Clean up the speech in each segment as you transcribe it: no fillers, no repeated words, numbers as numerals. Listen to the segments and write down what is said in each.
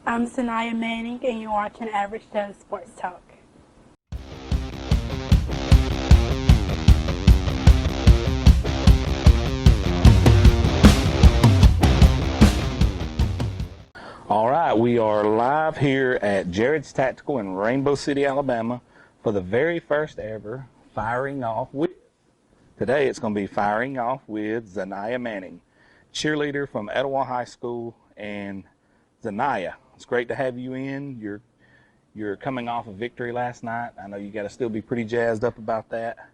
I'm Zniya Manning, and you're watching Average Joe Sports Talk. All right, we are live here at Jared's Tactical in Rainbow City, Alabama for the very first ever Firing Off with. Today it's going to be Firing Off with Zniya Manning, cheerleader from Etowah High School. And Zinya, it's great to have you in. You're coming off a victory last night. I know you got to still be pretty jazzed up about that.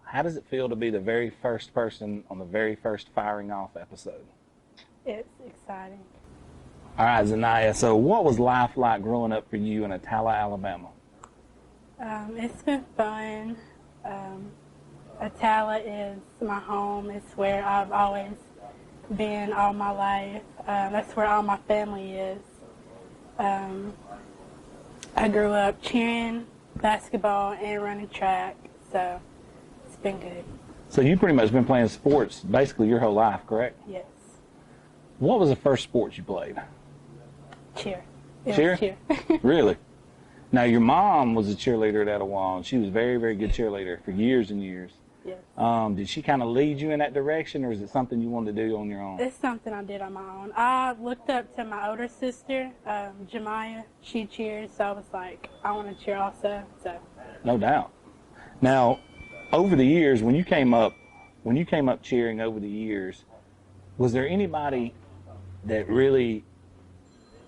How does it feel to be the very first person on the very first Firing Off episode? It's exciting. All right, Zinya, so what was life like growing up for you in Etowah, Alabama? It's been fun. Etowah is my home. It's where I've always been all my life. That's where all my family is. I grew up cheering, basketball, and running track, so it's been good. So you've pretty much been playing sports basically your whole life, correct? Yes. What was the first sport you played? Cheer. Cheer? Cheer. Really? Now, your mom was a cheerleader at Etowah, and she was a very, very good cheerleader for years and years. Yes. Did she kind of lead you in that direction, or is it something you wanted to do on your own? It's something I did on my own. I looked up to my older sister, Jemiah. She cheers, so I was like, I want to cheer also. So. No doubt. Now, over the years, when you came up cheering over the years, was there anybody that really,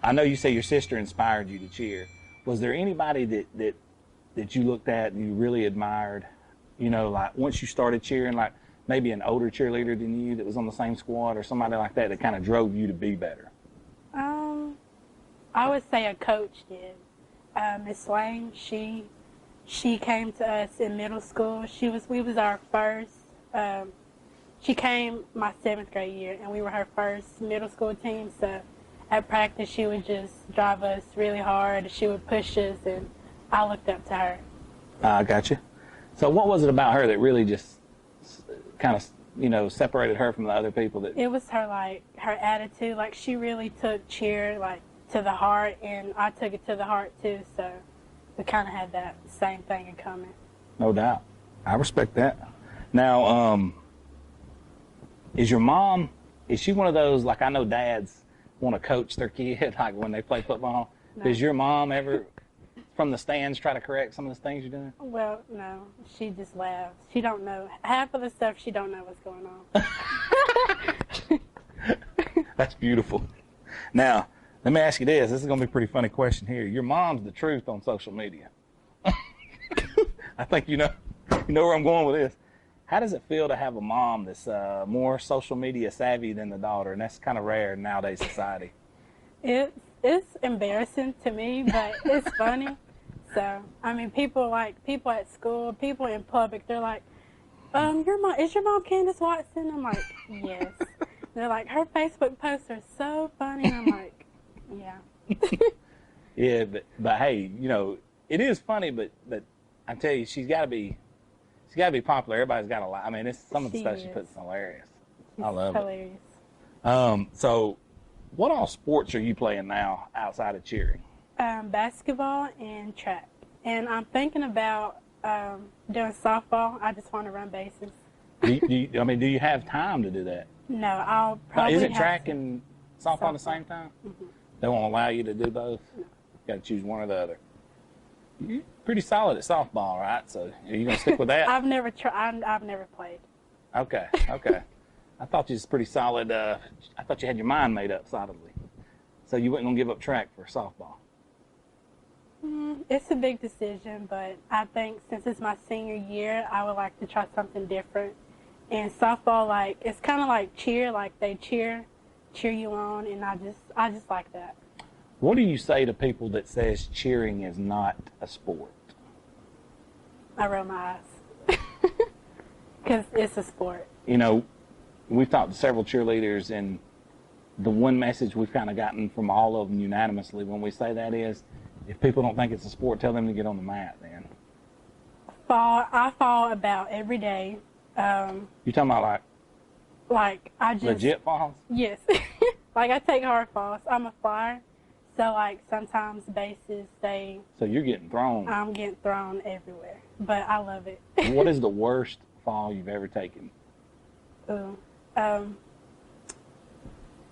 I know you say your sister inspired you to cheer. Was there anybody that you looked at and you really admired, you know, like once you started cheering, like maybe an older cheerleader than you that was on the same squad or somebody like that that kind of drove you to be better? I would say a coach did. Miss Lane, she came to us in middle school. We was our first, she came my 7th grade year, and we were her first middle school team, so at practice, she would just drive us really hard. She would push us, and I looked up to her. I got you. So what was it about her that really just kind of, you know, separated her from the other people? It was her attitude. Like, she really took cheer, like, to the heart, and I took it to the heart, too. So we kind of had that same thing in common. No doubt. I respect that. Now, is your mom, is she one of those, like I know dads want to coach their kid, like when they play football? No. Does your mom ever, from the stands, try to correct some of the things you're doing? Well, no. She just laughs. She don't know. Half of the stuff, she don't know what's going on. That's beautiful. Now, let me ask you this. This is going to be a pretty funny question here. Your mom's the truth on social media. I think you know where I'm going with this. How does it feel to have a mom that's more social media savvy than the daughter? And that's kind of rare in nowadays society. It's embarrassing to me, but it's funny. So, I mean, people at school, people in public, they're like, is your mom Candace Watson? I'm like, yes. They're like, her Facebook posts are so funny. And I'm like, yeah. Yeah, but hey, you know, it is funny, but I tell you, she's got to be popular. Everybody's got to lie. I mean, some of the stuff she puts is hilarious. I love hilarious. It. So what all sports are you playing now outside of cheering? Basketball and track. And I'm thinking about doing softball. I just want to run bases. Do you have time to do that? No, I'll probably Is it track and softball at the same time? Mm-hmm. They won't allow you to do both? No. Got to choose one or the other. You're pretty solid at softball, right? So are you going to stick with that? I've never played. Okay. I thought you was pretty solid. I thought you had your mind made up solidly. So you weren't going to give up track for softball? It's a big decision, but I think since it's my senior year, I would like to try something different. And softball, it's kind of like cheer, like they cheer you on, and I just like that. What do you say to people that says cheering is not a sport? I roll my eyes. Because it's a sport. You know, we've talked to several cheerleaders, and the one message we've kind of gotten from all of them unanimously when we say that is, if people don't think it's a sport, tell them to get on the mat then. I fall about every day. You talking about I just legit falls? Yes. I take hard falls. I'm a flyer, So, like, sometimes bases, So you're getting thrown. I'm getting thrown everywhere. But I love it. What is the worst fall you've ever taken? Ooh.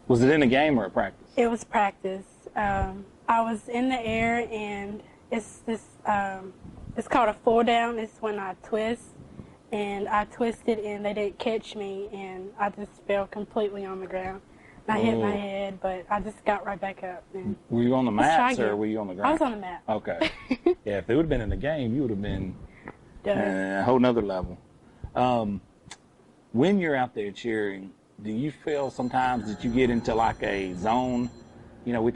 Was it in a game or a practice? It was practice. I was in the air, and it's called a full down. It's when I twist, and I twisted, and they didn't catch me, and I just fell completely on the ground. And I hit my head, but I just got right back up. And Were you on the mats or were you on the ground? I was on the mat. Okay. Yeah, if it would have been in the game, you would have been Done. a whole nother level. When you're out there cheering, do you feel sometimes that you get into like a zone? You know,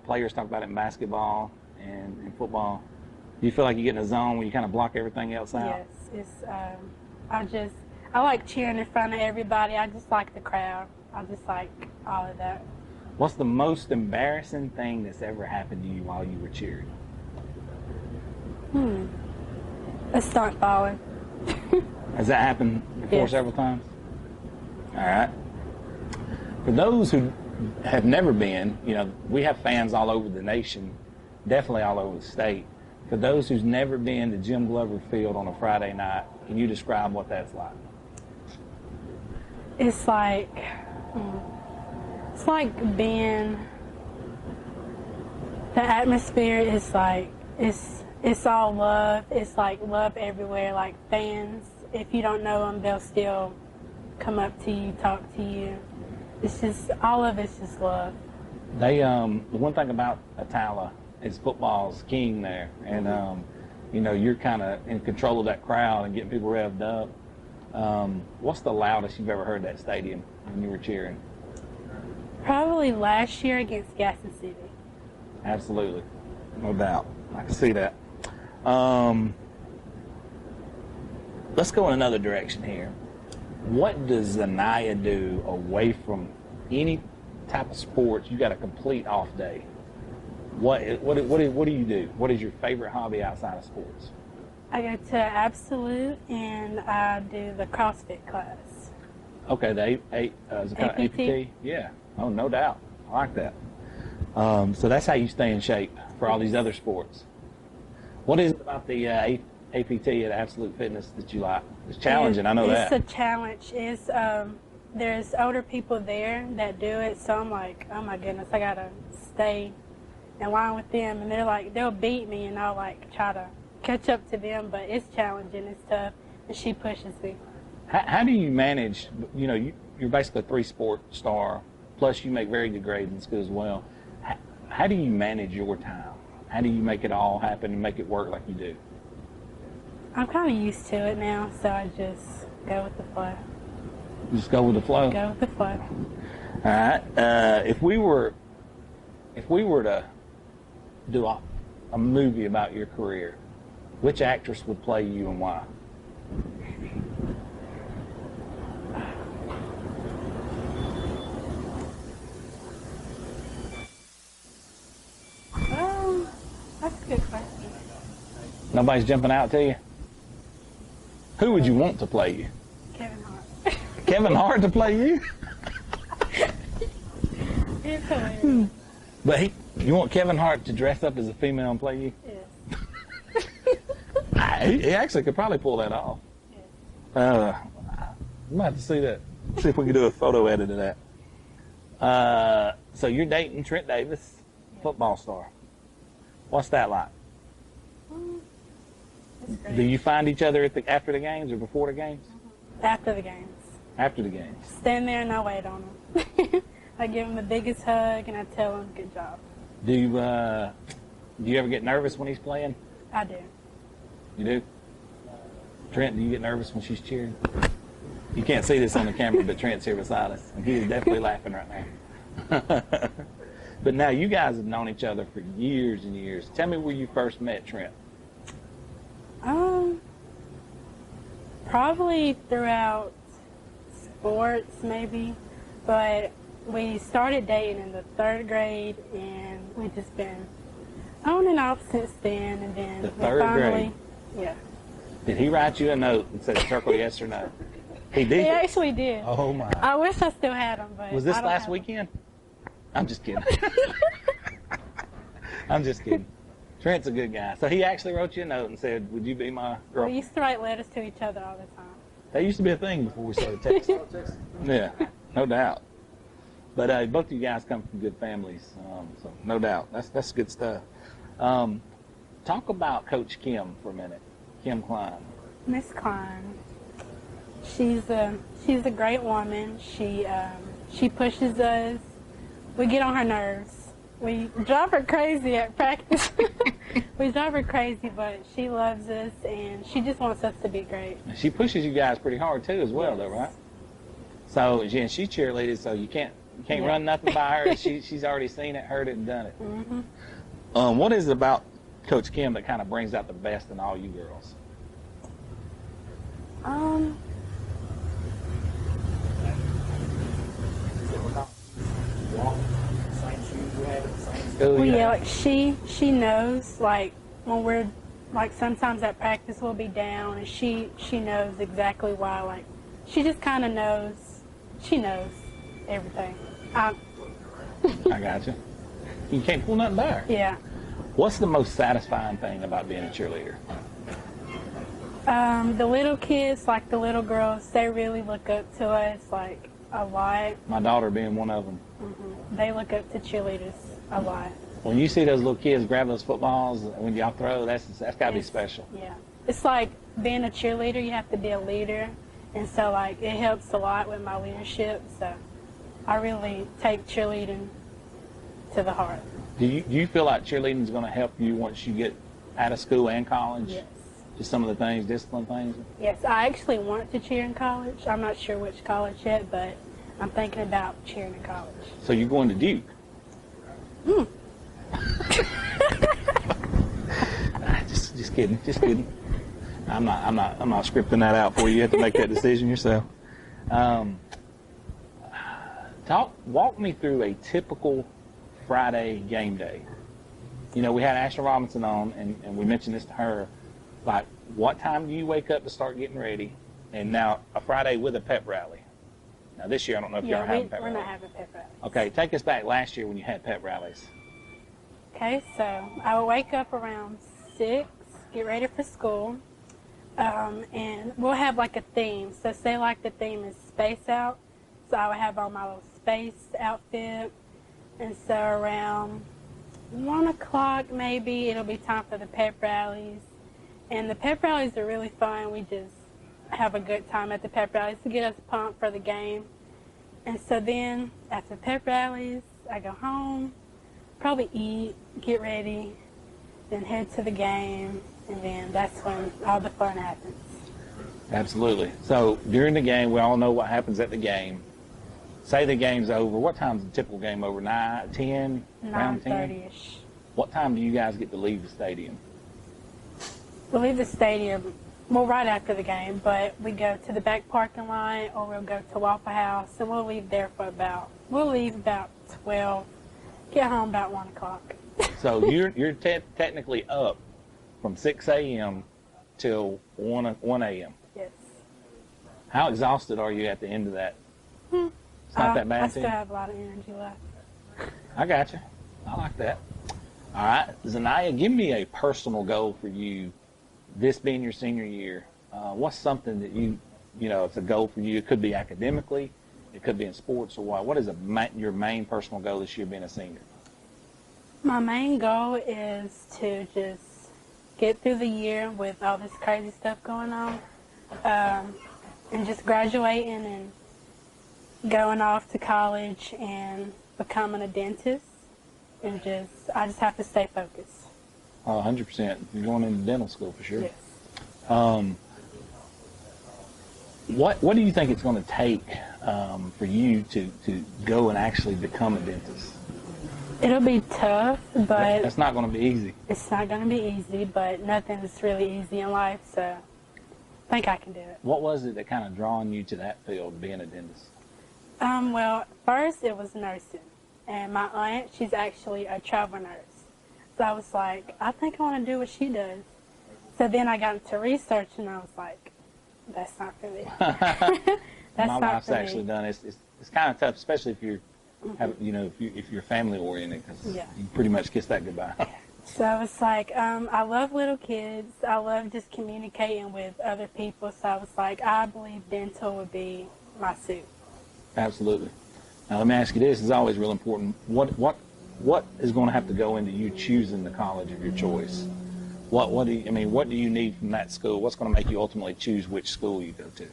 players talk about it in basketball and in football. Do you feel like you get in a zone where you kind of block everything else out? Yes, I like cheering in front of everybody. I just like the crowd. I just like all of that. What's the most embarrassing thing that's ever happened to you while you were cheering? A stunt falling. Has that happened before several times? All right. For those who have never been, you know, we have fans all over the nation, definitely all over the state. For those who's never been to Jim Glover Field on a Friday night, can you describe what that's like? It's like being, the atmosphere is like, it's all love. It's like love everywhere. Like fans, if you don't know them, they'll still come up to you, talk to you. It's just, all of it's just love. The one thing about Etowah is football's king there. And, you know, you're kind of in control of that crowd and getting people revved up. What's the loudest you've ever heard that stadium when you were cheering? Probably last year against Gaston City. Absolutely. No doubt. I can see that. Let's go in another direction here. What does Zniya do away from any type of sports? You got a complete off day. What do you do? What is your favorite hobby outside of sports? I go to Absolute, and I do the CrossFit class. Okay, is it kind of APT? Yeah. Oh, no doubt. I like that. So that's how you stay in shape for all these other sports. What is it about the APT at Absolute Fitness that you like? It's challenging, I know that. It's a challenge. There's older people there that do it, so I'm like, oh my goodness, I gotta stay in line with them, and they're like, they'll beat me, and I'll like try to catch up to them, but it's challenging, it's tough, and she pushes me. How do you manage, you know, you're basically a 3-sport star, plus you make very good grades in school as well. How do you manage your time? How do you make it all happen and make it work like you do? I'm kind of used to it now, so I just go with the flow. Just go with the flow? Go with the flow. All right. If we were to do a movie about your career, which actress would play you and why? That's a good question. Nobody's jumping out to you? Who would you want to play you? Kevin Hart. Kevin Hart to play you? It's hilarious. But you want Kevin Hart to dress up as a female and play you? Yes. He actually could probably pull that off. Yes. We might have to see that. See if we can do a photo edit of that. So you're dating Trent Davis, football star. What's that like? Do you find each other after the games or before the games? After the games. After the games. Stand there and I wait on them. I give them the biggest hug and I tell them, good job. Do you ever get nervous when he's playing? I do. You do? Trent, do you get nervous when she's cheering? You can't see this on the camera, but Trent's here beside us, and he's definitely laughing right now. But now you guys have known each other for years and years. Tell me where you first met Trent. Probably throughout sports, maybe. But we started dating in the 3rd grade, and we've just been on and off since then. And then The 3rd grade? Yeah. Did he write you a note and said circle yes or no? He did? He actually did. Oh, my. I wish I still had him, but Was this I don't last have weekend? I'm just kidding. I'm just kidding. Trent's a good guy. So he actually wrote you a note and said, would you be my girl? We used to write letters to each other all the time. That used to be a thing before we started texting. Yeah, no doubt. But both of you guys come from good families, so no doubt. That's good stuff. Talk about Coach Kim for a minute. Kim Klein. Miss Klein. She's a great woman. She pushes us. We get on her nerves. We drive her crazy at practice. We drive her crazy, but she loves us, and she just wants us to be great. She pushes you guys pretty hard too, as well, though, right? So, and she's cheerleaded, so you can't run nothing by her. She's already seen it, heard it, and done it. Mm-hmm. What is it about Coach Kim that kind of brings out the best in all you girls? Well, yeah, like she knows, like, when we're, like, sometimes at practice we'll be down, and she knows exactly why. Like, she just kind of knows. She knows everything. I got you. You can't pull nothing by her. Yeah. What's the most satisfying thing about being a cheerleader? The little kids, like the little girls, they really look up to us, like, a lot. My daughter being one of them. Mm-hmm. They look up to cheerleaders a lot. When you see those little kids grab those footballs when y'all throw, that's got to be special. Yeah. It's like being a cheerleader, you have to be a leader. And so, like, it helps a lot with my leadership. So I really take cheerleading to the heart. Do you feel like cheerleading is going to help you once you get out of school and college? Yes. Just some of the things, discipline things? Yes, I actually want to cheer in college. I'm not sure which college yet, but I'm thinking about cheering in college. So you're going to Duke? Just kidding. I'm not scripting that out for you. You have to make that decision yourself. Walk me through a typical Friday game day. You know, we had Ashley Robinson on, and we mentioned this to her. Like, what time do you wake up to start getting ready? And now a Friday with a pep rally. Now this year, I don't know if y'all are having pep rallies. We're not having pep rallies. Okay, take us back last year when you had pep rallies. Okay, so I would wake up around 6, get ready for school, and we'll have like a theme. So say like the theme is Space Out, so I would have on my little space outfit, and so around 1 o'clock maybe it'll be time for the pep rallies. And the pep rallies are really fun. We just have a good time at the pep rallies to get us pumped for the game. And so then after pep rallies, I go home, probably eat, get ready, then head to the game, and then that's when all the fun happens. Absolutely. So during the game, we all know what happens at the game. Say the game's over. What time's the typical game over? 9, 10? Around 10? 9:30ish. What time do you guys get to leave the stadium? We'll leave the stadium, well, right after the game, but we go to the back parking lot, or we'll go to Waffle House, and we'll leave there for we'll leave about 12, get home about 1 o'clock. So you're technically up from 6 a.m. till 1 a.m. Yes. How exhausted are you at the end of that? It's not that bad I to still you? have a lot of energy left. I got you. I like that. All right, Zniya, give me a personal goal for you, this being your senior year. What's something that you know, it's a goal for you? It could be academically, it could be in sports, or what? What is your main personal goal this year being a senior? My main goal is to just get through the year with all this crazy stuff going on, and just graduating and going off to college and becoming a dentist. And I just have to stay focused. 100%. You're going into dental school for sure. Yes. What do you think it's going to take for you to go and actually become a dentist? It'll be tough, but That's not going to be easy. It's not going to be easy, but nothing's really easy in life, so I think I can do it. What was it that kind of drawn you to that field, being a dentist? Well, first it was nursing. And my aunt, she's actually a travel nurse. So I was like, I think I want to do what she does. So then I got into research, and I was like, that's not for me. My wife's actually done it. It's kind of tough, especially if you're, if you're family oriented, because you pretty much kiss that goodbye. So it's like, I love little kids. I love just communicating with other people. So I was like, I believe dental would be my suit. Absolutely. Now let me ask you this. It's always real important. What is going to have to go into you choosing the college of your choice? What do you need from that school? What's going to make you ultimately choose which school you go to?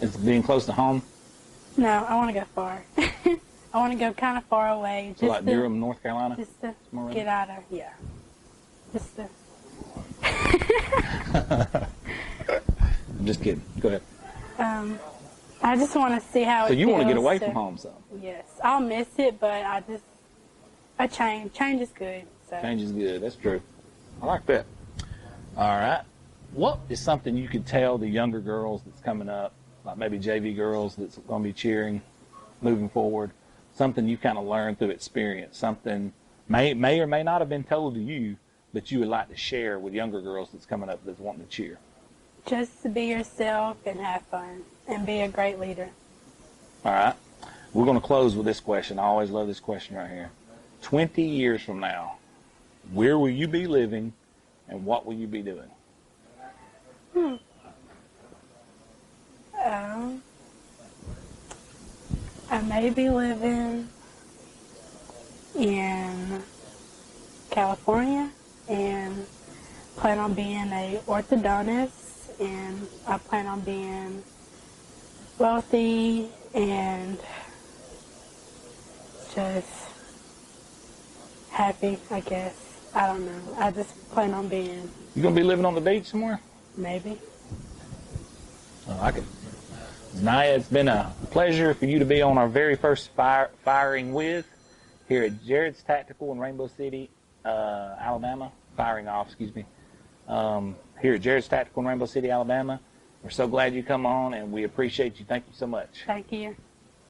Is it being close to home? No, I want to go far. I want to go kind of far away. So like Durham, North Carolina? Just to get out of, yeah. Just to. I'm just kidding. Go ahead. I just want to see how it So you want to get feels away from home some? Yes. I'll miss it, but a change. Change is good. So. Change is good. That's true. I like that. All right. What is something you could tell the younger girls that's coming up, like maybe JV girls that's going to be cheering moving forward, something you kind of learned through experience, something may or may not have been told to you, but you would like to share with younger girls that's coming up that's wanting to cheer? Just to be yourself and have fun and be a great leader. All right. We're going to close with this question. I always love this question right here. 20 years from now, where will you be living and what will you be doing? I may be living in California and plan on being a orthodontist, and I plan on being wealthy and just happy, I guess. I don't know. I just plan on being. You going to be living on the beach somewhere? Maybe. I like it. Zniya, it's been a pleasure for you to be on our very first firing with here at Jared's Tactical in Rainbow City, Alabama. Firing off, excuse me. Here at Jared's Tactical in Rainbow City, Alabama. We're so glad you come on, and we appreciate you. Thank you so much. Thank you.